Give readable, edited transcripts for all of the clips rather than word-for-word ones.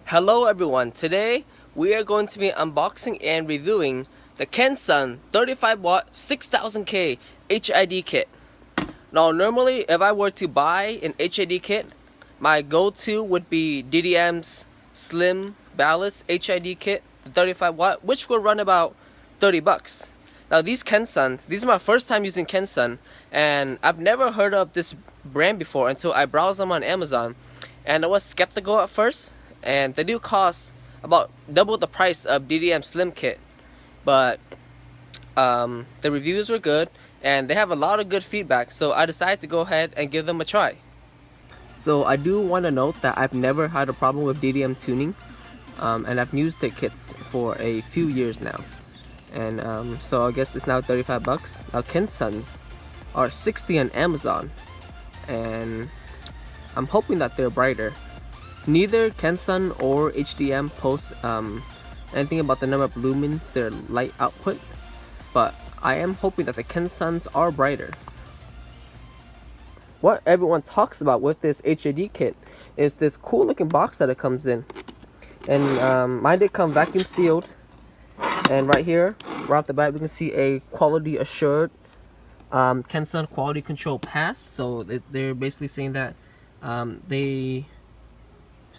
Hello everyone, today we are going to be unboxing and reviewing the Kensun 35 watt 6000K HID kit. Now normally if I were to buy an HID kit, my go-to would be DDM's Slim Ballast HID kit, the 35 watt, which will run about 30 bucks. Now these are my first time using Kensun, and I've never heard of this brand before until I browsed them on Amazon, and I was skeptical at first. And they do cost about double the price of DDM Slim kit, but the reviews were good and they have a lot of good feedback, so I decided to go ahead and give them a try. So I do want to note that I've never had a problem with DDM tuning, and I've used the kits for a few years now, and so I guess it's now 35 bucks. Now Kensuns are 60 on Amazon, and I'm hoping that they're brighter. Neither Kensun or HDM posts anything about the number of lumens, their light output, but I am hoping that the Kensuns are brighter. What everyone talks about with this HID kit is this cool looking box that it comes in, and mine did come vacuum sealed, and right here, right off the bat, we can see a quality assured Kensun quality control pass. So they're basically saying that they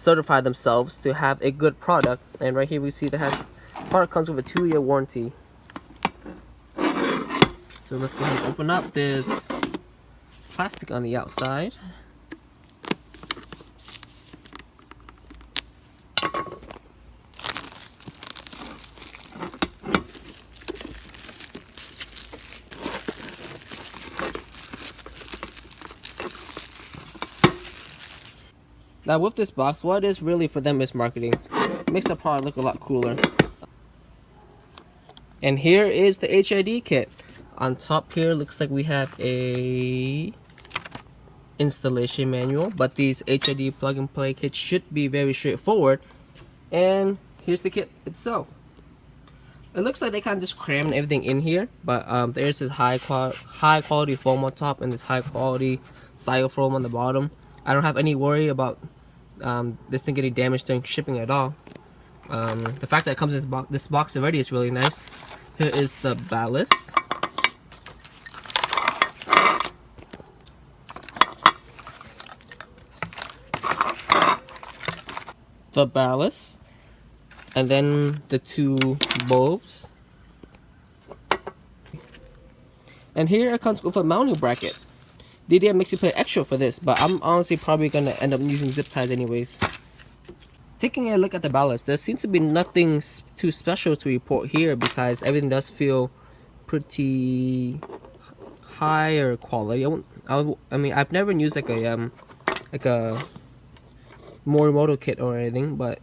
certify themselves to have a good product, and right here we see that product comes with a 2-year warranty. So let's go ahead and open up this plastic on the outside. Now with this box, what it is really for them is marketing. It makes the product look a lot cooler. And here is the HID kit. On top here looks like we have a installation manual, but these HID plug and play kits should be very straightforward. And here's the kit itself. It looks like they kind of just crammed everything in here, but there's this high quality foam on top and this high quality styrofoam on the bottom. I don't have any worry about this thing getting damaged during shipping at all. The fact that it comes in this box already is really nice. Here is the ballast. The ballast, and then the 2 bulbs, and here it comes with a mounting bracket. DDM makes you pay extra for this, but I'm honestly probably gonna end up using zip ties anyways. Taking a look at the ballast, there seems to be nothing too special to report here, besides everything does feel pretty higher quality. I mean, I've never used like a Morimoto kit or anything, but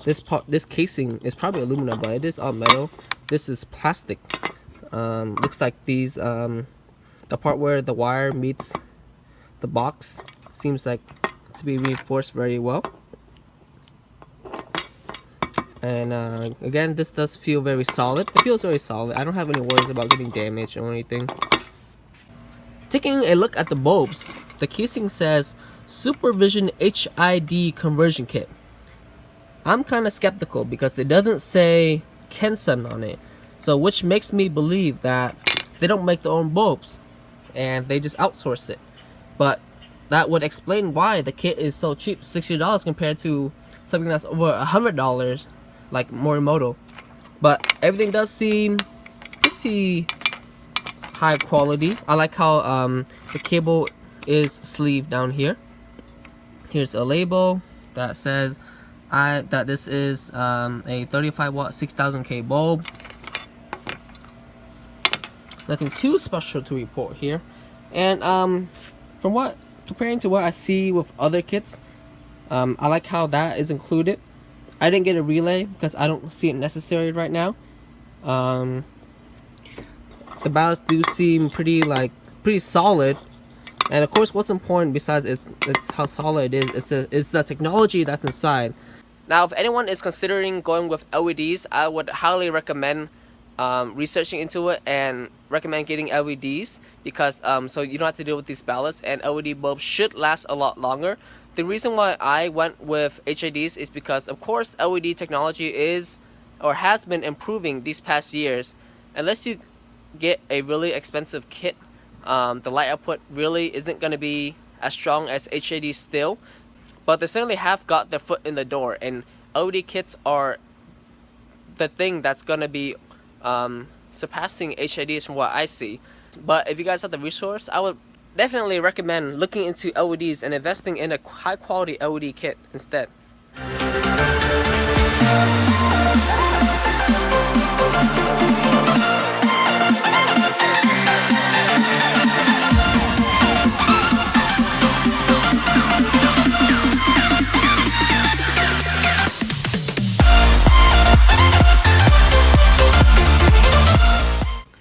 this casing is probably aluminum, but it is all metal. This is plastic. Looks like these the part where the wire meets the box seems like to be reinforced very well. And again, this does feel very solid. It feels very solid. I don't have any worries about getting damaged or anything. Taking a look at the bulbs, the casing says Supervision HID conversion kit. I'm kind of skeptical because it doesn't say Kensun on it, so which makes me believe that they don't make their own bulbs and they just outsource it. But that would explain why the kit is so cheap, $60 compared to something that's over $100 like Morimoto. But everything does seem pretty high quality. I like how the cable is sleeved down here. Here's a label that says that this is a 35 watt 6000K bulb. Nothing too special to report here. And comparing to what I see with other kits, I like how that is included. I didn't get a relay because I don't see it necessary right now. The ballasts do seem pretty solid. And of course, what's important besides it's how solid it is the technology that's inside. Now, if anyone is considering going with LEDs, I would highly recommend researching into it and recommend getting LEDs, because so you don't have to deal with these ballasts, and LED bulbs should last a lot longer the reason why I went with HIDs is because, of course, LED technology is or has been improving these past years. Unless you get a really expensive kit, the light output really isn't going to be as strong as HIDs still. But they certainly have got their foot in the door, and LED kits are the thing that's going to be surpassing HIDs from what I see. But if you guys have the resource, I would definitely recommend looking into LEDs and investing in a high quality LED kit instead.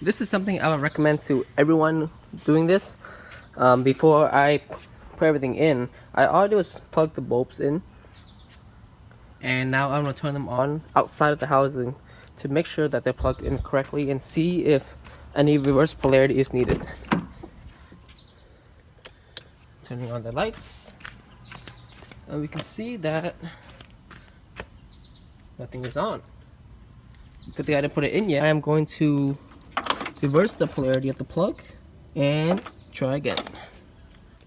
This is something I would recommend to everyone doing this. Before I put everything in, all I do is plug the bulbs in, and now I'm going to turn them on outside of the housing to make sure that they're plugged in correctly and see if any reverse polarity is needed. Turning on the lights, and we can see that nothing is on. Good thing I didn't put it in yet. I am going to reverse the polarity of the plug and try again.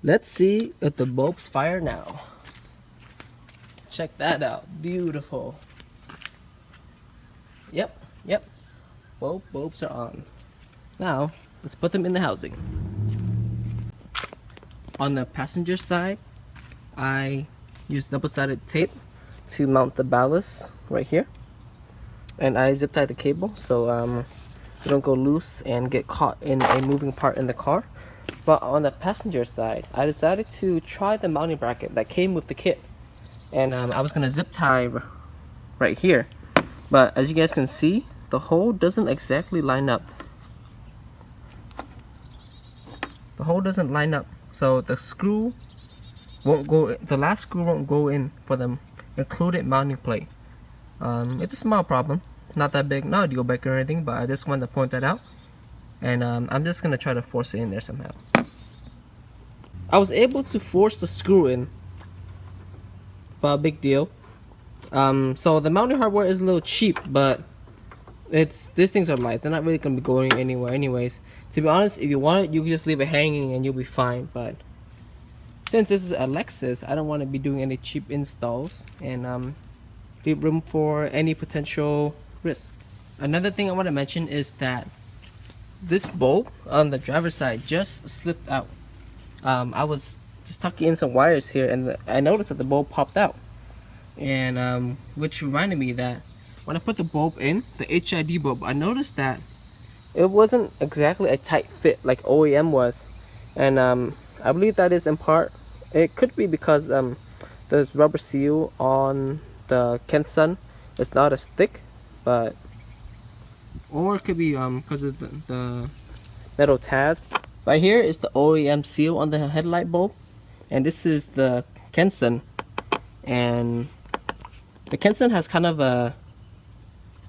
Let's see if the bulbs fire now. Check that out. Beautiful. Yep. Both bulbs are on. Now, let's put them in the housing. On the passenger side, I used double-sided tape to mount the ballast right here. And I zip tied the cable so you don't go loose and get caught in a moving part in the car. But on the passenger side, I decided to try the mounting bracket that came with the kit. And I was gonna zip tie right here. But as you guys can see, the hole doesn't exactly line up. The hole doesn't line up. So the screw won't go, the last screw won't go in for the included mounting plate. It's a small problem. Not that big, not a deal breaker or anything, but I just wanted to point that out. And I'm just gonna try to force it in there somehow. I was able to force the screw in, but a big deal. So the mounting hardware is a little cheap, but these things are light. They're not really gonna be going anywhere anyways. To be honest, if you want it, you can just leave it hanging and you'll be fine. But since this is a Lexus, I don't want to be doing any cheap installs and leave room for any potential risk. Another thing I want to mention is that this bolt on the driver's side just slipped out. I was just tucking in some wires here and I noticed that the bulb popped out, and which reminded me that when I put the bulb in, the HID bulb, I noticed that it wasn't exactly a tight fit like OEM was, and I believe that is in part, it could be because the rubber seal on the Kensun is not as thick, but or it could be because of the metal tab. Right here is the OEM seal on the headlight bulb, and this is the Kensun, and the Kensun has kind of a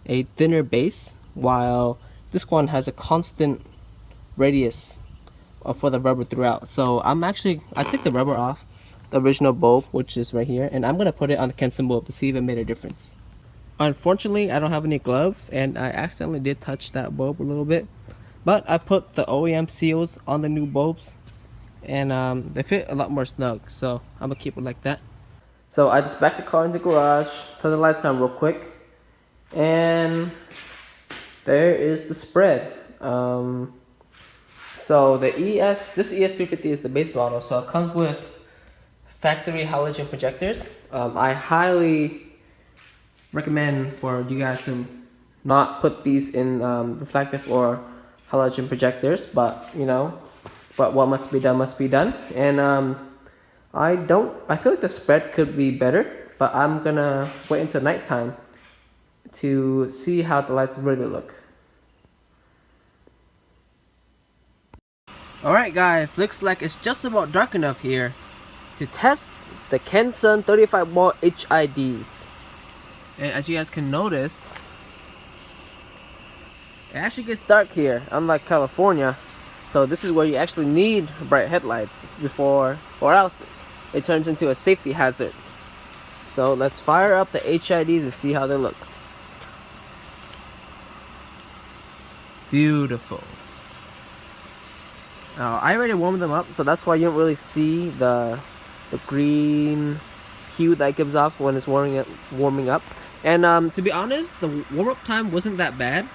thinner base, while this one has a constant radius for the rubber throughout. So I took the rubber off the original bulb, which is right here, and I'm gonna put it on the Kensun bulb to see if it made a difference. Unfortunately, I don't have any gloves, and I accidentally did touch that bulb a little bit, but I put the OEM seals on the new bulbs, and they fit a lot more snug, so I'm gonna keep it like that. So I just backed the car in the garage, turn the lights on real quick, and there is the spread. So the this ES350 is the base model, so it comes with factory halogen projectors. I highly recommend for you guys to not put these in reflective or halogen projectors, but you know, but what must be done must be done. And I feel like the spread could be better, but I'm gonna wait until nighttime to see how the lights really look. Alright guys, looks like it's just about dark enough here to test the Kensun 35 watt HIDs. And as you guys can notice, it actually gets dark here, unlike California. So this is where you actually need bright headlights before, or else it turns into a safety hazard. So let's fire up the HIDs and see how they look. Beautiful. Now, I already warmed them up, so that's why you don't really see the green hue that it gives off when it's warming up. And to be honest, the warm-up time wasn't that bad.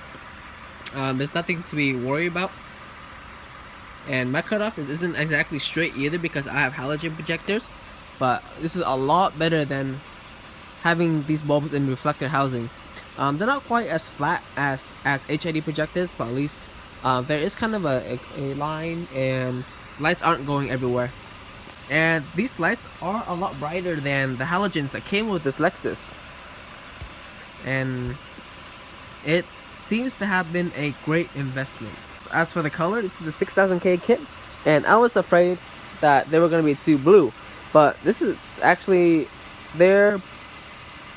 There's nothing to be worried about. And my cutoff isn't exactly straight either because I have halogen projectors. But this is a lot better than having these bulbs in reflector housing. They're not quite as flat as HID projectors, but at least there is kind of a line and lights aren't going everywhere. And these lights are a lot brighter than the halogens that came with this Lexus. And it seems to have been a great investment. As for the color, this is a 6000K kit, and I was afraid that they were going to be too blue, but this is actually, they're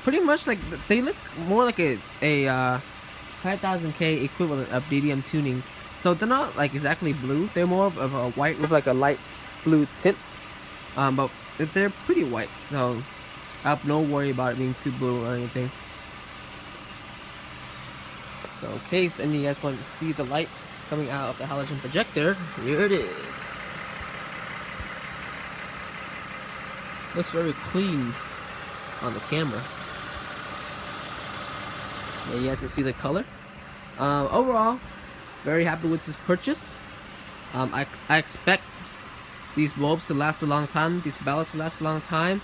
pretty much like, they look more like a 5000K equivalent of DDM tuning. So they're not like exactly blue, they're more of a white with like a light blue tint, but they're pretty white, so I have no worry about it being too blue or anything. So in case any of you guys want to see the light coming out of the halogen projector, here it is. Looks very clean on the camera. Yeah, you guys can see the color. Overall, very happy with this purchase. I expect these bulbs to last a long time, these ballasts to last a long time.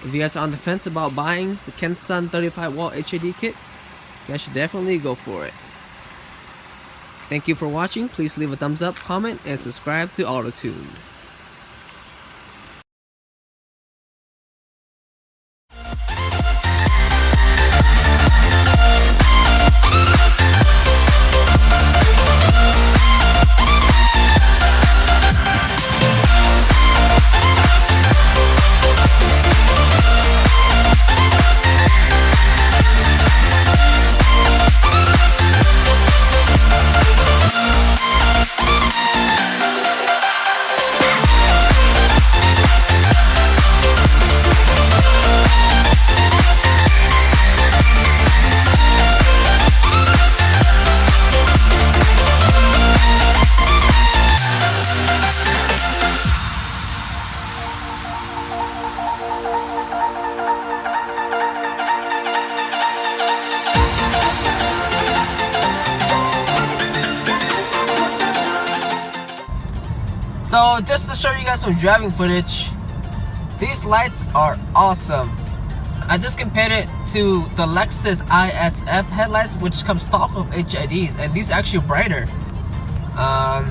If you guys are on the fence about buying the Kensun 35 watt HID kit, you guys should definitely go for it. Thank you for watching. Please leave a thumbs up, comment, and subscribe to AutoTune. So just to show you guys some driving footage, these lights are awesome. I just compared it to the Lexus ISF headlights, which come stock of HIDs, and these are actually brighter. I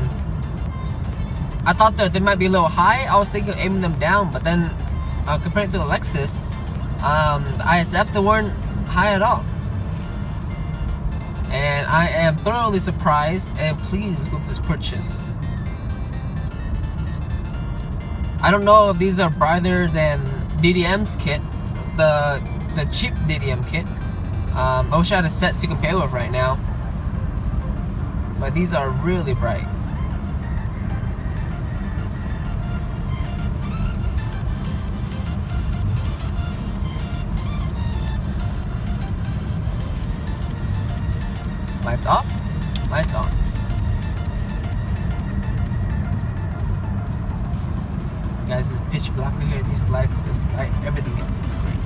thought that they might be a little high. I was thinking of aiming them down, but then compared to the Lexus, the ISF, they weren't high at all. And I am thoroughly surprised and pleased with this purchase. I don't know if these are brighter than DDM's kit, the cheap DDM kit. I wish I had a set to compare with right now, but these are really bright. Lights off, lights on. Guys, it's pitch black here. These lights just light everything up. It's great.